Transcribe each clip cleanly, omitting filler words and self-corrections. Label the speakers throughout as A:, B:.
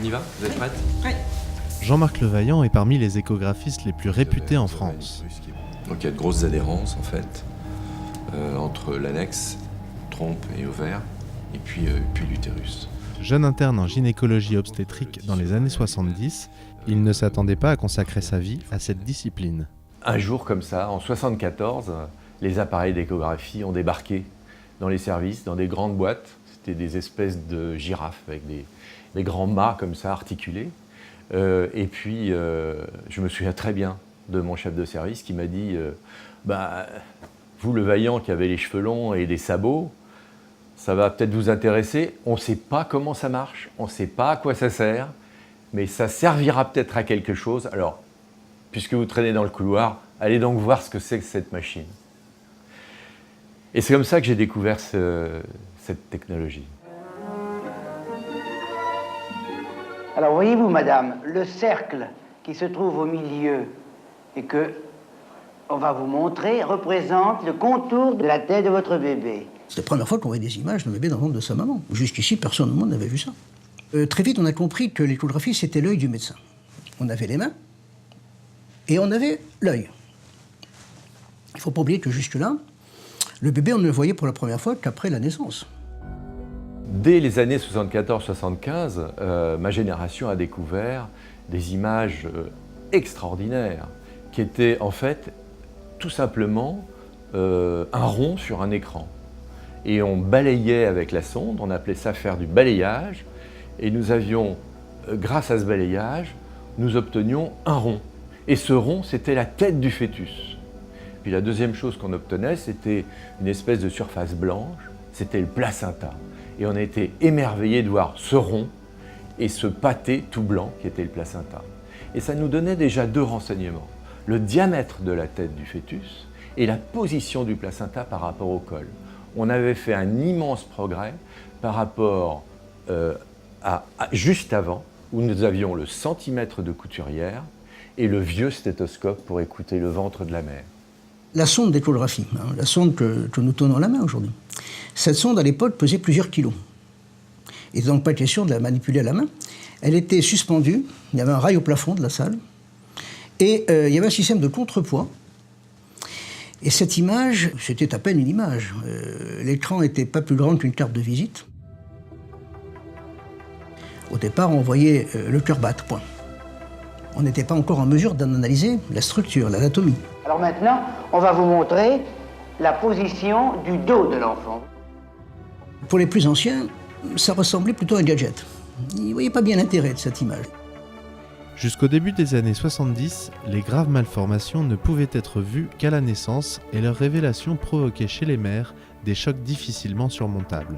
A: On y va? Vous êtes prête?
B: Oui.
C: Jean-Marc Levaillant est parmi les échographistes les plus réputés en France.
A: Donc il y a de grosses adhérences en fait entre l'annexe, trompe et ovaire, et puis l'utérus.
C: Jeune interne en gynécologie obstétrique dans les années 70, il ne s'attendait pas à consacrer sa vie à cette discipline.
D: Un jour comme ça, en 1974, les appareils d'échographie ont débarqué dans les services, dans des grandes boîtes. C'était des espèces de girafes avec des grands mâts comme ça, articulés. Et puis, je me souviens très bien de mon chef de service qui m'a dit vous, Levaillant, qui avez les cheveux longs et des sabots, ça va peut-être vous intéresser. On ne sait pas comment ça marche, on ne sait pas à quoi ça sert, mais ça servira peut-être à quelque chose. Alors, puisque vous traînez dans le couloir, allez donc voir ce que c'est que cette machine. Et c'est comme ça que j'ai découvert cette technologie.
E: Alors voyez-vous, madame, le cercle qui se trouve au milieu et que on va vous montrer représente le contour de la tête de votre bébé.
F: C'est la première fois qu'on voyait des images d'un bébé dans le ventre de sa maman. Jusqu'ici, personne au monde n'avait vu ça. Très vite, on a compris que l'échographie, c'était l'œil du médecin. On avait les mains et on avait l'œil. Il ne faut pas oublier que jusque-là, le bébé, on ne le voyait pour la première fois qu'après la naissance.
D: Dès les années 74-75, ma génération a découvert des images extraordinaires qui étaient en fait tout simplement un rond sur un écran. Et on balayait avec la sonde, on appelait ça faire du balayage, et nous avions, grâce à ce balayage, nous obtenions un rond. Et ce rond, c'était la tête du fœtus. Puis la deuxième chose qu'on obtenait, c'était une espèce de surface blanche, c'était le placenta. Et on était émerveillés de voir ce rond et ce pâté tout blanc qui était le placenta. Et ça nous donnait déjà deux renseignements. Le diamètre de la tête du fœtus et la position du placenta par rapport au col. On avait fait un immense progrès par rapport à juste avant, où nous avions le centimètre de couturière et le vieux stéthoscope pour écouter le ventre de la mère.
F: La sonde d'échographie, la sonde que nous tenons à la main aujourd'hui, cette sonde à l'époque pesait plusieurs kilos. Il n'était donc pas question de la manipuler à la main. Elle était suspendue, il y avait un rail au plafond de la salle, et il y avait un système de contrepoids. Et cette image, c'était à peine une image. L'écran n'était pas plus grand qu'une carte de visite. Au départ, on voyait le cœur battre, point. On n'était pas encore en mesure d'en analyser la structure, l'anatomie.
E: Alors maintenant, on va vous montrer la position du dos de l'enfant.
F: Pour les plus anciens, ça ressemblait plutôt à un gadget. Ils ne voyaient pas bien l'intérêt de cette image.
C: Jusqu'au début des années 70, les graves malformations ne pouvaient être vues qu'à la naissance et leur révélation provoquait chez les mères des chocs difficilement surmontables.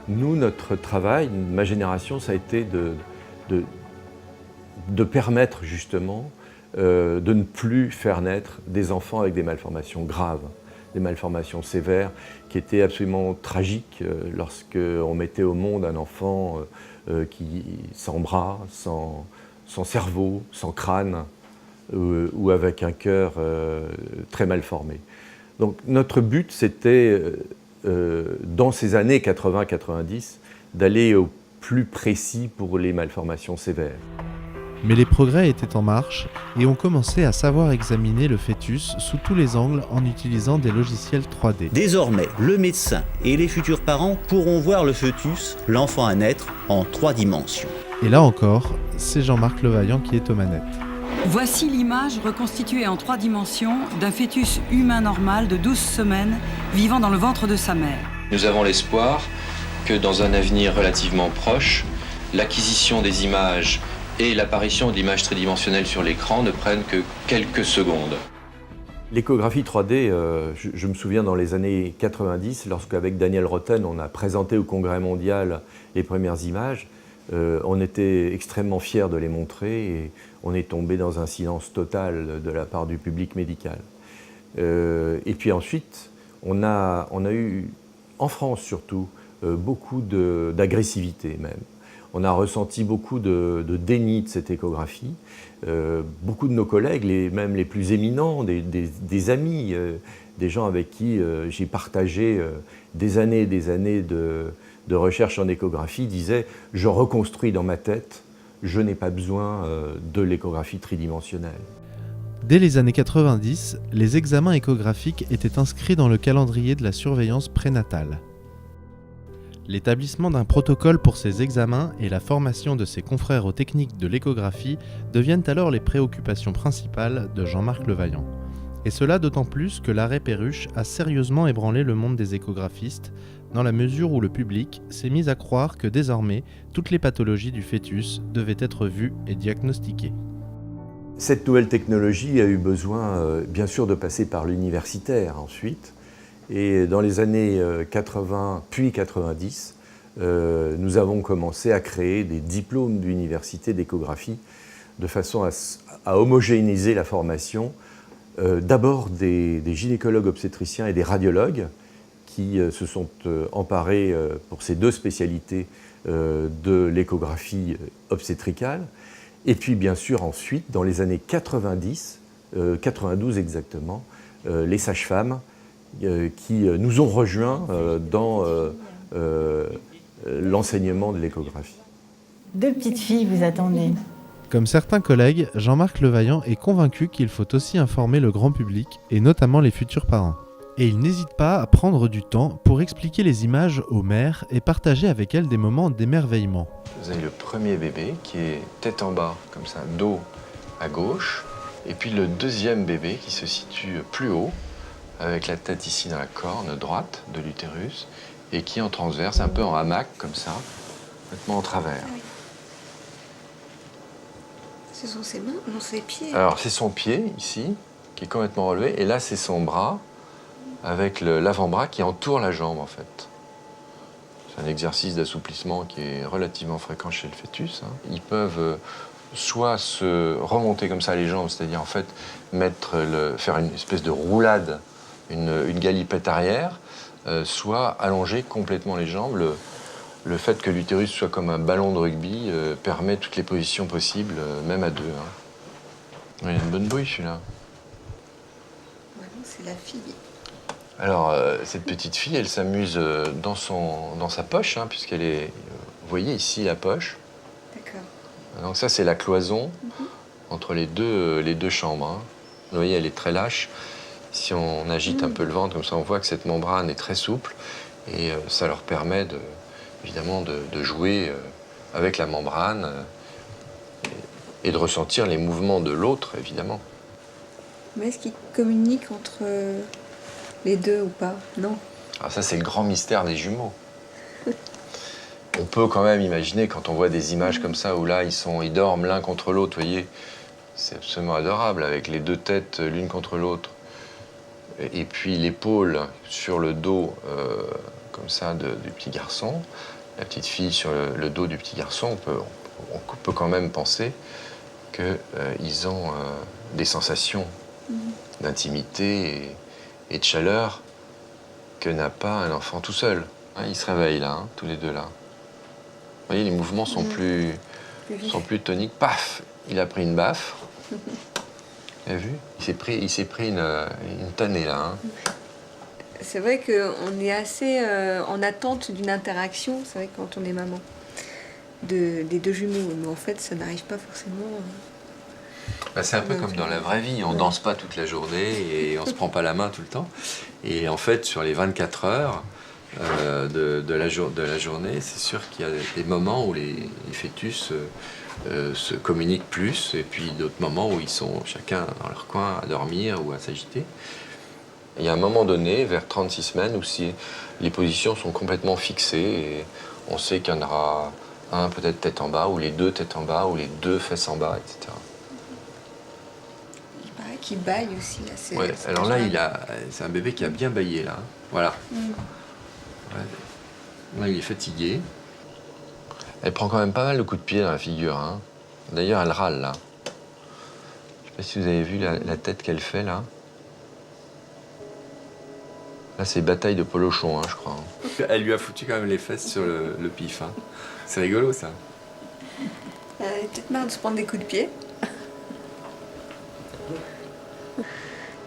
D: Nous, notre travail, ma génération, ça a été de permettre justement de ne plus faire naître des enfants avec des malformations graves, des malformations sévères qui étaient absolument tragiques lorsqu'on mettait au monde un enfant qui sans bras, sans cerveau, sans crâne ou avec un cœur très mal formé. Donc notre but, c'était, dans ces années 80-90, d'aller au plus précis pour les malformations sévères.
C: Mais les progrès étaient en marche et on commençait à savoir examiner le fœtus sous tous les angles en utilisant des logiciels 3D.
G: Désormais, le médecin et les futurs parents pourront voir le fœtus, l'enfant à naître, en 3 dimensions.
C: Et là encore, c'est Jean-Marc Levaillant qui est aux manettes.
B: Voici l'image reconstituée en 3 dimensions d'un fœtus humain normal de 12 semaines vivant dans le ventre de sa mère.
A: Nous avons l'espoir que dans un avenir relativement proche, l'acquisition des images et l'apparition d'images tridimensionnelles sur l'écran ne prennent que quelques secondes.
D: L'échographie 3D, je me souviens dans les années 90, lorsqu'avec Daniel Roten, on a présenté au Congrès mondial les premières images, on était extrêmement fiers de les montrer et on est tombé dans un silence total de la part du public médical. Et puis ensuite, on a eu, en France surtout, beaucoup d'agressivité même. On a ressenti beaucoup de déni de cette échographie. Beaucoup de nos collègues, même les plus éminents, des amis, des gens avec qui j'ai partagé des années et des années de recherche en échographie, disaient « je reconstruis dans ma tête je n'ai pas besoin de l'échographie tridimensionnelle.
C: Dès les années 90, les examens échographiques étaient inscrits dans le calendrier de la surveillance prénatale. L'établissement d'un protocole pour ces examens et la formation de ses confrères aux techniques de l'échographie deviennent alors les préoccupations principales de Jean-Marc Levaillant. Et cela d'autant plus que l'arrêt Perruche a sérieusement ébranlé le monde des échographistes, dans la mesure où le public s'est mis à croire que désormais, toutes les pathologies du fœtus devaient être vues et diagnostiquées.
D: Cette nouvelle technologie a eu besoin, bien sûr, de passer par l'universitaire ensuite. Et dans les années 80 puis 90, nous avons commencé à créer des diplômes d'université d'échographie de façon à homogénéiser la formation d'abord des gynécologues obstétriciens et des radiologues qui se sont emparés pour ces deux spécialités de l'échographie obstétricale. Et puis bien sûr ensuite, dans les années 90, 92 exactement, les sages-femmes qui nous ont rejoints dans l'enseignement de l'échographie.
H: 2 petites filles vous attendez.
C: Comme certains collègues, Jean-Marc Levaillant est convaincu qu'il faut aussi informer le grand public, et notamment les futurs parents. Et il n'hésite pas à prendre du temps pour expliquer les images aux mères et partager avec elles des moments d'émerveillement.
A: Vous avez le premier bébé qui est tête en bas, comme ça, dos à gauche, et puis le deuxième bébé qui se situe plus haut, avec la tête ici dans la corne droite de l'utérus, et qui est en transverse, un peu en hamac, comme ça, complètement en travers.
I: Ah oui. Ce sont ses mains, non, ses pieds.
A: Alors, c'est son pied, ici, qui est complètement relevé, et là, c'est son bras, avec l'avant-bras qui entoure la jambe, en fait. C'est un exercice d'assouplissement qui est relativement fréquent chez le fœtus. Ils peuvent soit se remonter comme ça les jambes, c'est-à-dire, en fait, faire une espèce de roulade, une galipette arrière, soit allonger complètement les jambes. Le fait que l'utérus soit comme un ballon de rugby permet toutes les positions possibles, même à deux. Il a une bonne bouille, celui-là.
I: Ouais, non, c'est la fille.
A: Alors, cette petite fille, elle s'amuse dans sa poche, puisqu'elle est... Vous voyez ici la poche.
I: D'accord.
A: Donc ça, c'est la cloison entre les deux chambres. Vous voyez, elle est très lâche. Si on agite un peu le ventre, comme ça, on voit que cette membrane est très souple. Et ça leur permet, évidemment, de jouer avec la membrane et de ressentir les mouvements de l'autre, évidemment.
I: Mais est-ce qu'ils communiquent entre les deux ou pas? Non.
A: Alors ça, c'est le grand mystère des jumeaux. On peut quand même imaginer, quand on voit des images comme ça, où là, ils dorment l'un contre l'autre, vous voyez, c'est absolument adorable, avec les deux têtes l'une contre l'autre. Et puis l'épaule sur le dos, comme ça, du petit garçon, la petite fille sur le dos du petit garçon, on peut quand même penser qu'ils ont des sensations d'intimité et de chaleur que n'a pas un enfant tout seul. Ils se réveillent là, tous les deux là. Vous voyez, les mouvements sont plus toniques. Paf, il a pris une baffe. Vous avez vu? Il s'est pris une tannée là.
I: C'est vrai qu'on est assez en attente d'une interaction, c'est vrai, quand on est maman, des deux jumeaux. Mais en fait, ça n'arrive pas forcément.
A: C'est un peu comme dans la vraie vie. On danse pas toute la journée et on se prend pas la main tout le temps. Et en fait, sur les 24 heures de la journée, c'est sûr qu'il y a des moments où les fœtus se communiquent plus, et puis d'autres moments où ils sont chacun dans leur coin à dormir ou à s'agiter. Il y a un moment donné, vers 36 semaines, où si les positions sont complètement fixées, et on sait qu'il y en aura un peut-être tête en bas, ou les deux têtes en bas, ou les deux fesses en bas, etc.
I: Il paraît qu'il bâille aussi. Là,
A: ouais, alors là, c'est un bébé qui a bien bâillé, là. Voilà. Ouais. Là, il est fatigué. Elle prend quand même pas mal de coups de pied dans la figure. D'ailleurs, elle râle, là. Je sais pas si vous avez vu la tête qu'elle fait, là. Là, c'est bataille de polochon, je crois. Elle lui a foutu quand même les fesses sur le pif. C'est rigolo, ça.
I: Elle a peut-être marre de se prendre des coups de pied.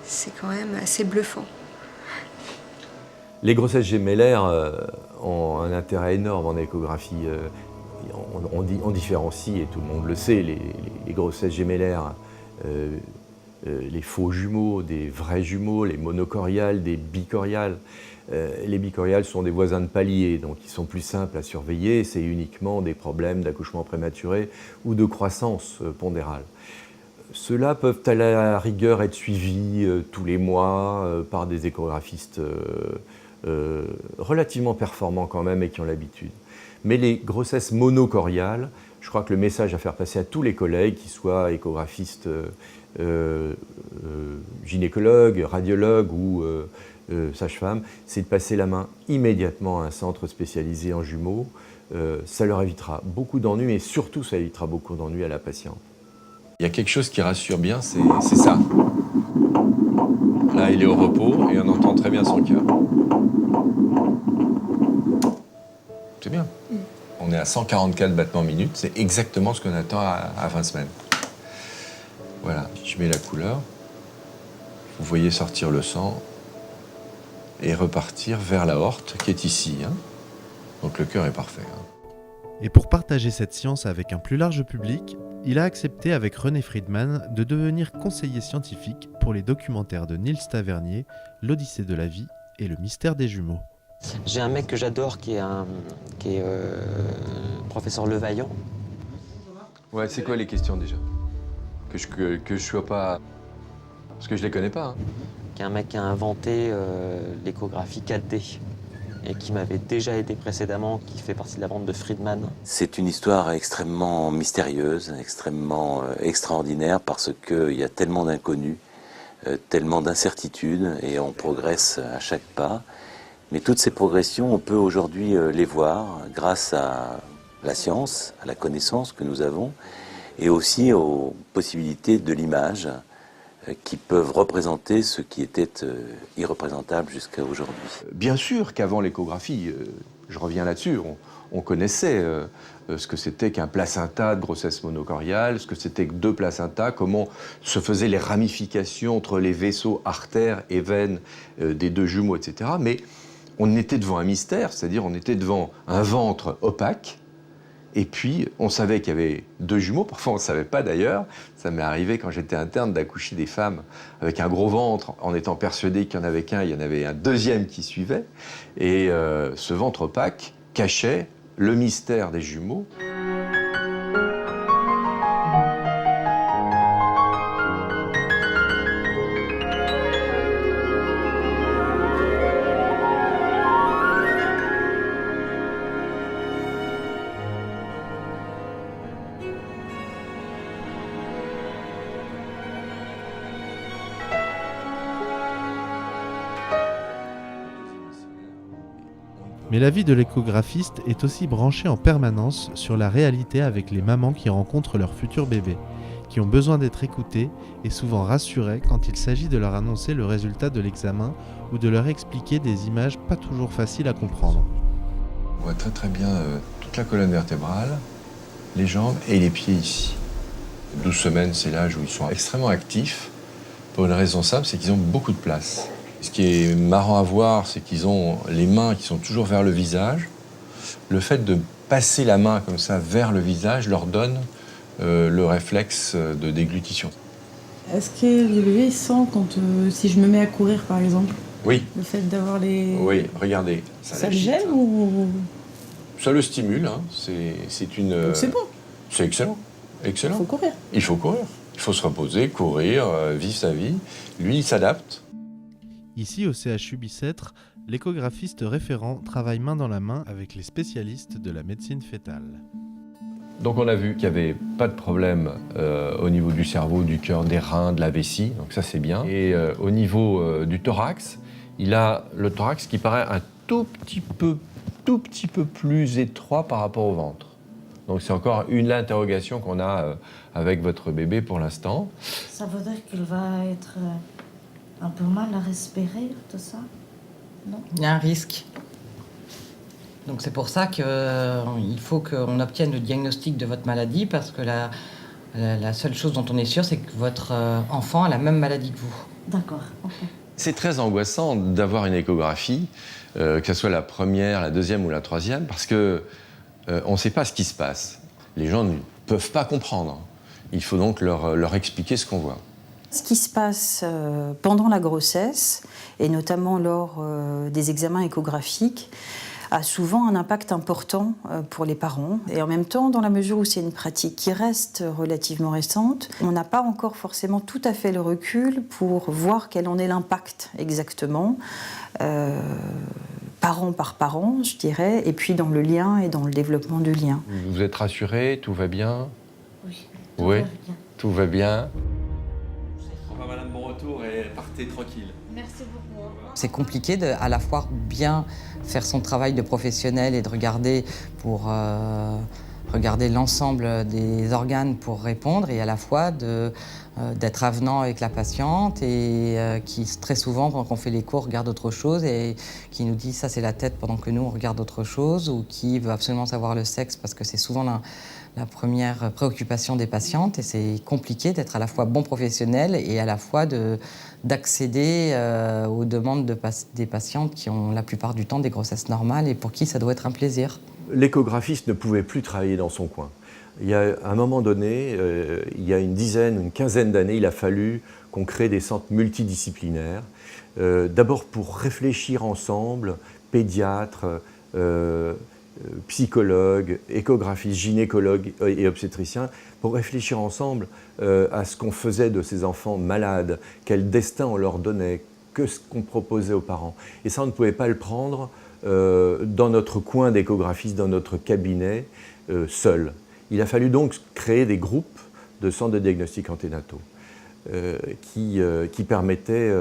I: C'est quand même assez bluffant.
D: Les grossesses gémellaires ont un intérêt énorme en échographie. on différencie, et tout le monde le sait, les grossesses gémellaires, les faux jumeaux, des vrais jumeaux, les monocoriales, des bicoriales. Les bicoriales sont des voisins de palier, donc ils sont plus simples à surveiller. C'est uniquement des problèmes d'accouchement prématuré ou de croissance pondérale. Ceux-là peuvent à la rigueur être suivis tous les mois par des échographistes relativement performants quand même et qui ont l'habitude. Mais les grossesses monocoriales, je crois que le message à faire passer à tous les collègues, qu'ils soient échographistes, gynécologues, radiologues ou sages-femmes, c'est de passer la main immédiatement à un centre spécialisé en jumeaux. Ça leur évitera beaucoup d'ennuis, mais surtout ça évitera beaucoup d'ennuis à la patiente.
A: Il y a quelque chose qui rassure bien, c'est ça. Là, il est au repos et on entend très bien son cœur. C'est bien. On est à 144 battements minutes, c'est exactement ce qu'on attend à 20 semaines. Voilà, je mets la couleur. Vous voyez sortir le sang et repartir vers l'aorte qui est ici. Donc le cœur est parfait.
C: Et pour partager cette science avec un plus large public, il a accepté avec René Friedman de devenir conseiller scientifique pour les documentaires de Niels Tavernier, L'Odyssée de la vie et le mystère des jumeaux.
J: J'ai un mec que j'adore qui est professeur Levaillant.
A: Ouais, c'est quoi les questions déjà? Que je sois pas... Parce que je les connais pas.
J: Qui est un mec qui a inventé l'échographie 4D et qui m'avait déjà aidé précédemment, qui fait partie de la bande de Friedman.
K: C'est une histoire extrêmement mystérieuse, extrêmement extraordinaire parce qu'il y a tellement d'inconnus, tellement d'incertitudes et on progresse à chaque pas. Mais toutes ces progressions, on peut aujourd'hui les voir grâce à la science, à la connaissance que nous avons et aussi aux possibilités de l'image qui peuvent représenter ce qui était irreprésentable jusqu'à aujourd'hui.
A: Bien sûr qu'avant l'échographie, je reviens là-dessus, on connaissait ce que c'était qu'un placenta de grossesse monocoriale, ce que c'était que deux placentas, comment se faisaient les ramifications entre les vaisseaux artères et veines des deux jumeaux, etc. Mais on était devant un mystère, c'est-à-dire on était devant un ventre opaque. Et puis, on savait qu'il y avait deux jumeaux, parfois on ne savait pas d'ailleurs. Ça m'est arrivé quand j'étais interne d'accoucher des femmes avec un gros ventre, en étant persuadé qu'il y en avait qu'un, il y en avait un deuxième qui suivait. Et ce ventre opaque cachait le mystère des jumeaux.
C: Mais la vie de l'échographiste est aussi branchée en permanence sur la réalité avec les mamans qui rencontrent leur futur bébé, qui ont besoin d'être écoutées et souvent rassurées quand il s'agit de leur annoncer le résultat de l'examen ou de leur expliquer des images pas toujours faciles à comprendre.
A: On voit très très bien toute la colonne vertébrale, les jambes et les pieds ici. 12 semaines, c'est l'âge où ils sont extrêmement actifs. Pour une raison simple, c'est qu'ils ont beaucoup de place. Ce qui est marrant à voir, c'est qu'ils ont les mains qui sont toujours vers le visage. Le fait de passer la main comme ça vers le visage leur donne le réflexe de déglutition.
L: Est-ce que les bébés sentent quand si je me mets à courir par exemple?
A: Oui.
L: Le fait d'avoir les...
A: Oui, regardez.
L: Ça le gêne ou...
A: Ça le stimule, hein. C'est une...
L: Donc c'est bon.
A: C'est excellent. Excellent.
L: Il faut courir.
A: Il faut courir. Il faut se reposer, courir, vivre sa vie. Lui, il s'adapte.
C: Ici, au CHU Bicêtre, l'échographiste référent travaille main dans la main avec les spécialistes de la médecine fœtale.
D: Donc on a vu qu'il n'y avait pas de problème au niveau du cerveau, du cœur, des reins, de la vessie, donc ça c'est bien. Et au niveau du thorax, il a le thorax qui paraît un tout petit peu plus étroit par rapport au ventre. Donc c'est encore l'interrogation qu'on a avec votre bébé pour l'instant.
H: Ça veut dire qu'il va être un peu mal à respirer, tout ça? Non?
M: Il y a un risque. Donc c'est pour ça qu'il faut qu'on obtienne le diagnostic de votre maladie, parce que la seule chose dont on est sûr, c'est que votre enfant a la même maladie que vous.
H: D'accord, ok.
A: C'est très angoissant d'avoir une échographie, que ce soit la première, la deuxième ou la troisième, parce que on ne sait pas ce qui se passe. Les gens ne peuvent pas comprendre. Il faut donc leur expliquer ce qu'on voit.
N: Ce qui se passe pendant la grossesse, et notamment lors des examens échographiques, a souvent un impact important pour les parents. Et en même temps, dans la mesure où c'est une pratique qui reste relativement récente, on n'a pas encore forcément tout à fait le recul pour voir quel en est l'impact exactement, parent par parent, je dirais, et puis dans le lien et dans le développement du lien.
D: Vous êtes rassurée? Tout va bien?
H: Oui.
D: Oui, tout va bien.
A: Au revoir madame, bon retour et partez tranquille.
H: Merci beaucoup.
M: C'est compliqué de à la fois bien faire son travail de professionnel et de regarder pour regarder l'ensemble des organes pour répondre, et à la fois d'être avenant avec la patiente et qui très souvent, quand on fait l'écho, regarde autre chose et qui nous dit ça c'est la tête pendant que nous on regarde autre chose, ou qui veut absolument savoir le sexe parce que c'est souvent la première préoccupation des patientes, et c'est compliqué d'être à la fois bon professionnel et à la fois d'accéder aux demandes des patientes qui ont la plupart du temps des grossesses normales et pour qui ça doit être un plaisir.
D: L'échographiste ne pouvait plus travailler dans son coin. Il y a un moment donné, il y a une quinzaine d'années, il a fallu qu'on crée des centres multidisciplinaires, d'abord pour réfléchir ensemble, pédiatres, psychologues, échographistes, gynécologues et obstétriciens, pour réfléchir ensemble à ce qu'on faisait de ces enfants malades, quel destin on leur donnait, que ce qu'on proposait aux parents. Et ça, on ne pouvait pas le prendre dans notre coin d'échographiste, dans notre cabinet, seul. Il a fallu donc créer des groupes de centres de diagnostic anténataux qui permettaient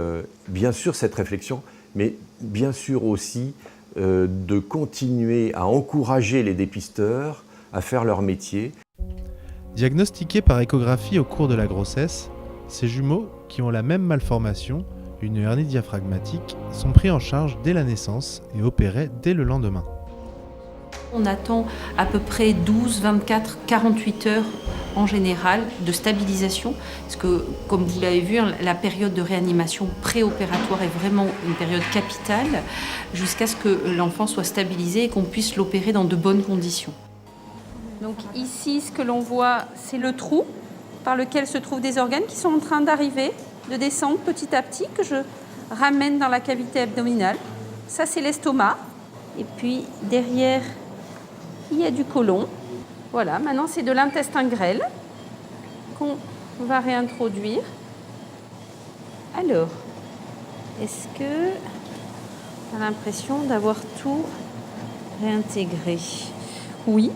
D: bien sûr cette réflexion, mais bien sûr aussi de continuer à encourager les dépisteurs à faire leur métier.
C: Diagnostiqués par échographie au cours de la grossesse, ces jumeaux, qui ont la même malformation, une hernie diaphragmatique, sont pris en charge dès la naissance et opérés dès le lendemain.
O: On attend à peu près 12, 24, 48 heures en général de stabilisation, parce que, comme vous l'avez vu, la période de réanimation préopératoire est vraiment une période capitale, jusqu'à ce que l'enfant soit stabilisé et qu'on puisse l'opérer dans de bonnes conditions. Donc ici, ce que l'on voit, c'est le trou par lequel se trouvent des organes qui sont en train d'arriver, de descendre petit à petit, que je ramène dans la cavité abdominale. Ça, c'est l'estomac. Et puis, derrière, il y a du côlon. Voilà, maintenant, c'est de l'intestin grêle qu'on va réintroduire. Alors, est-ce que tu as l'impression d'avoir tout réintégré? Oui.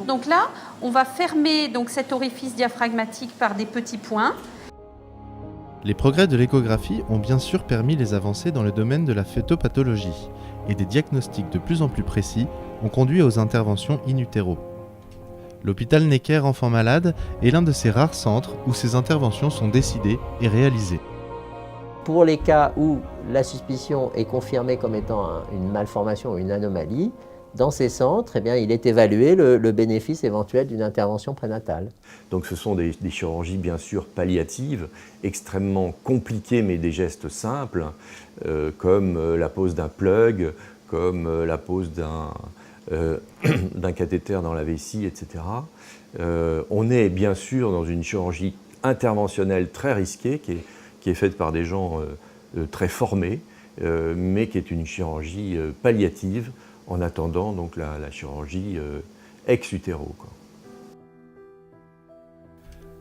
O: Donc là, on va fermer donc, cet orifice diaphragmatique par des petits points.
C: Les progrès de l'échographie ont bien sûr permis les avancées dans le domaine de la fœtopathologie, et des diagnostics de plus en plus précis ont conduit aux interventions in utero. L'hôpital Necker Enfants Malades est l'un de ces rares centres où ces interventions sont décidées et réalisées.
P: Pour les cas où la suspicion est confirmée comme étant une malformation ou une anomalie, dans ces centres, eh bien, il est évalué le bénéfice éventuel d'une intervention prénatale.
D: Donc ce sont des chirurgies bien sûr palliatives, extrêmement compliquées mais des gestes simples, comme la pose d'un plug, comme la pose d'un cathéter dans la vessie, etc. On est bien sûr dans une chirurgie interventionnelle très risquée qui est faite par des gens très formés, mais qui est une chirurgie palliative, en attendant donc la chirurgie ex utero.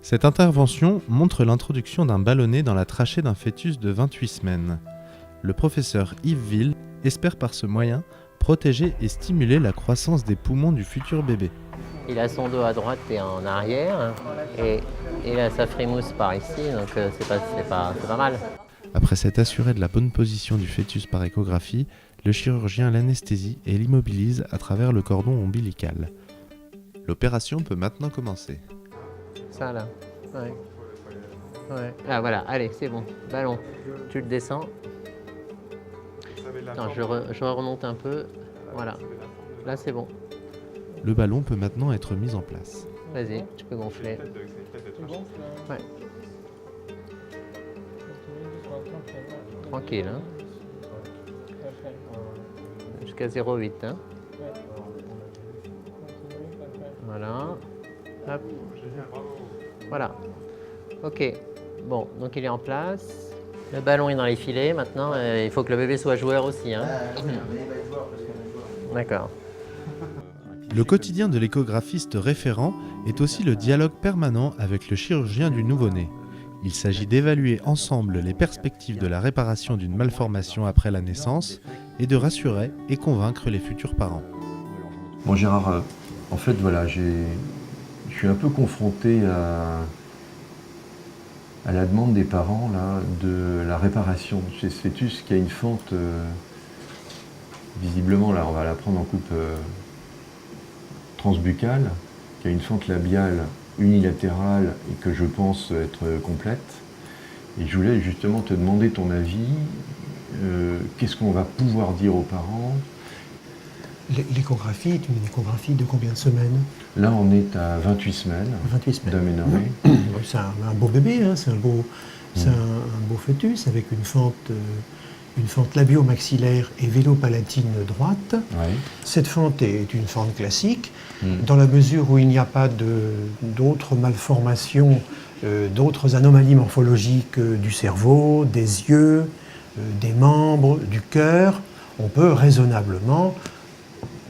C: Cette intervention montre l'introduction d'un ballonnet dans la trachée d'un fœtus de 28 semaines. Le professeur Yves Ville espère par ce moyen protéger et stimuler la croissance des poumons du futur bébé.
P: Il a son dos à droite et en arrière, et il a sa frimousse par ici, donc c'est pas mal.
C: Après s'être assuré de la bonne position du fœtus par échographie, le chirurgien l'anesthésie et l'immobilise à travers le cordon ombilical. L'opération peut maintenant commencer.
P: Ça là, ouais. Ah voilà, allez, c'est bon, ballon, tu le descends. Attends, je remonte un peu, voilà, là c'est bon.
C: Le ballon peut maintenant être mis en place.
P: Vas-y, tu peux gonfler. Ouais. Tranquille, hein. Jusqu'à 0,8, hein. Voilà. Hop. Voilà. Ok. Bon, donc il est en place. Le ballon est dans les filets. Maintenant, il faut que le bébé soit joueur aussi. Hein. D'accord.
C: Le quotidien de l'échographiste référent est aussi le dialogue permanent avec le chirurgien du nouveau-né. Il s'agit d'évaluer ensemble les perspectives de la réparation d'une malformation après la naissance et de rassurer et convaincre les futurs parents.
D: Bon Gérard, en fait voilà, je suis un peu confronté à la demande des parents là, de la réparation chez ce fœtus qui a une fente, visiblement là on va la prendre en coupe transbuccale, qui a une fente labiale unilatérale et que je pense être complète. Et je voulais justement te demander ton avis. Qu'est-ce qu'on va pouvoir dire aux parents?
Q: L'échographie est une échographie de combien de semaines?
D: Là, on est à 28 semaines.
Q: 28 semaines.
D: D'aménorrhée.
Q: C'est un beau bébé, hein, c'est un beau fœtus avec une fente labio-maxillaire et vélo-palatine droite.
D: Ouais.
Q: Cette fente est une fente classique, dans la mesure où il n'y a pas d'autres malformations, d'autres anomalies morphologiques du cerveau, des yeux, des membres, du cœur. On peut raisonnablement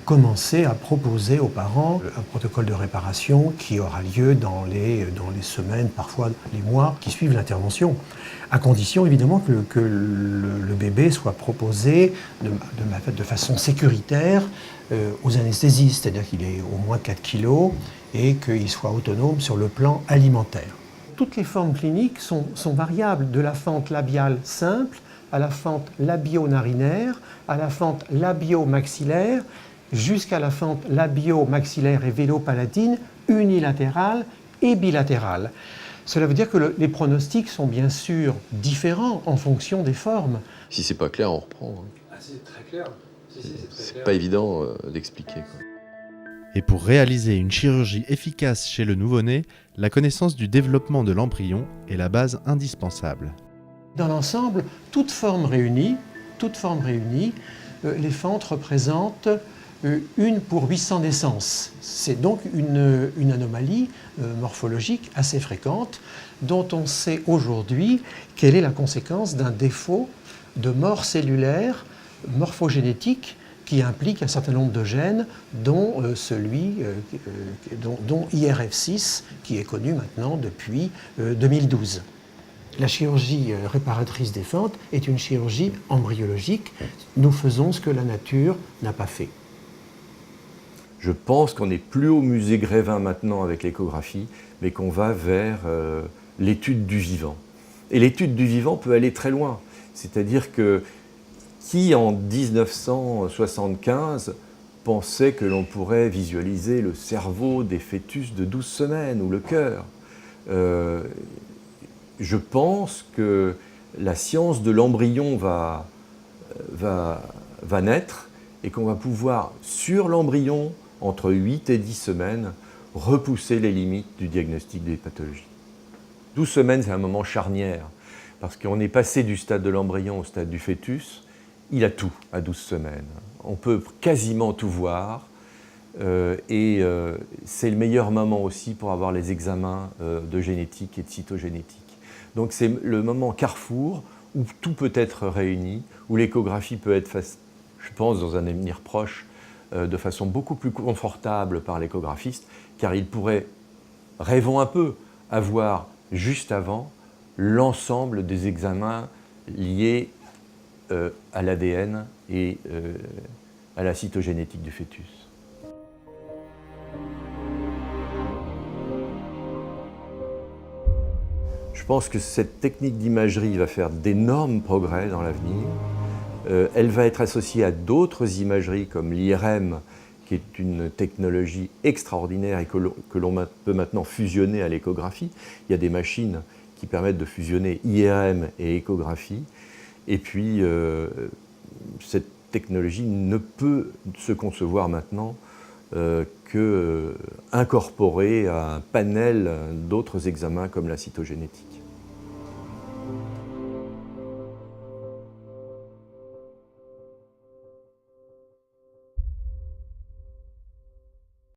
Q: commencer à proposer aux parents un protocole de réparation qui aura lieu dans les semaines, parfois les mois qui suivent l'intervention, à condition évidemment que le bébé soit proposé de façon sécuritaire aux anesthésistes, c'est-à-dire qu'il ait au moins 4 kilos et qu'il soit autonome sur le plan alimentaire. Toutes les formes cliniques sont variables, de la fente labiale simple à la fente labio-narinaire, à la fente labio-maxillaire, jusqu'à la fente labio-maxillaire et vélo-palatine unilatérale et bilatérale. Cela veut dire que les pronostics sont bien sûr différents en fonction des formes.
A: Si c'est pas clair, on reprend.
Q: Ah, c'est très clair.
A: C'est pas évident d'expliquer, quoi.
C: Et pour réaliser une chirurgie efficace chez le nouveau-né, la connaissance du développement de l'embryon est la base indispensable.
Q: Dans l'ensemble, toute forme réunie, les fentes représentent 1 pour 800 naissances. C'est donc une anomalie morphologique assez fréquente dont on sait aujourd'hui quelle est la conséquence d'un défaut de mort cellulaire morphogénétique qui implique un certain nombre de gènes, dont dont IRF6, qui est connu maintenant depuis 2012. La chirurgie réparatrice des fentes est une chirurgie embryologique. Nous faisons ce que la nature n'a pas fait.
D: Je pense qu'on n'est plus au musée Grévin maintenant avec l'échographie, mais qu'on va vers l'étude du vivant. Et l'étude du vivant peut aller très loin. C'est-à-dire que qui, en 1975, pensait que l'on pourrait visualiser le cerveau des fœtus de 12 semaines ou le cœur? Je pense que la science de l'embryon va naître et qu'on va pouvoir, sur l'embryon, entre 8 et 10 semaines, repousser les limites du diagnostic des pathologies. 12 semaines, c'est un moment charnière, parce qu'on est passé du stade de l'embryon au stade du fœtus. Il a tout à 12 semaines. On peut quasiment tout voir, et c'est le meilleur moment aussi pour avoir les examens de génétique et de cytogénétique. Donc c'est le moment carrefour où tout peut être réuni, où l'échographie peut être, je pense, dans un avenir proche, de façon beaucoup plus confortable par l'échographiste, car il pourrait, rêvons un peu, avoir juste avant l'ensemble des examens liés à l'ADN et à la cytogénétique du fœtus. Je pense que cette technique d'imagerie va faire d'énormes progrès dans l'avenir. Elle va être associée à d'autres imageries comme l'IRM, qui est une technologie extraordinaire et que l'on peut maintenant fusionner à l'échographie. Il y a des machines qui permettent de fusionner IRM et échographie. Et puis, cette technologie ne peut se concevoir maintenant qu'incorporée à un panel d'autres examens comme la cytogénétique.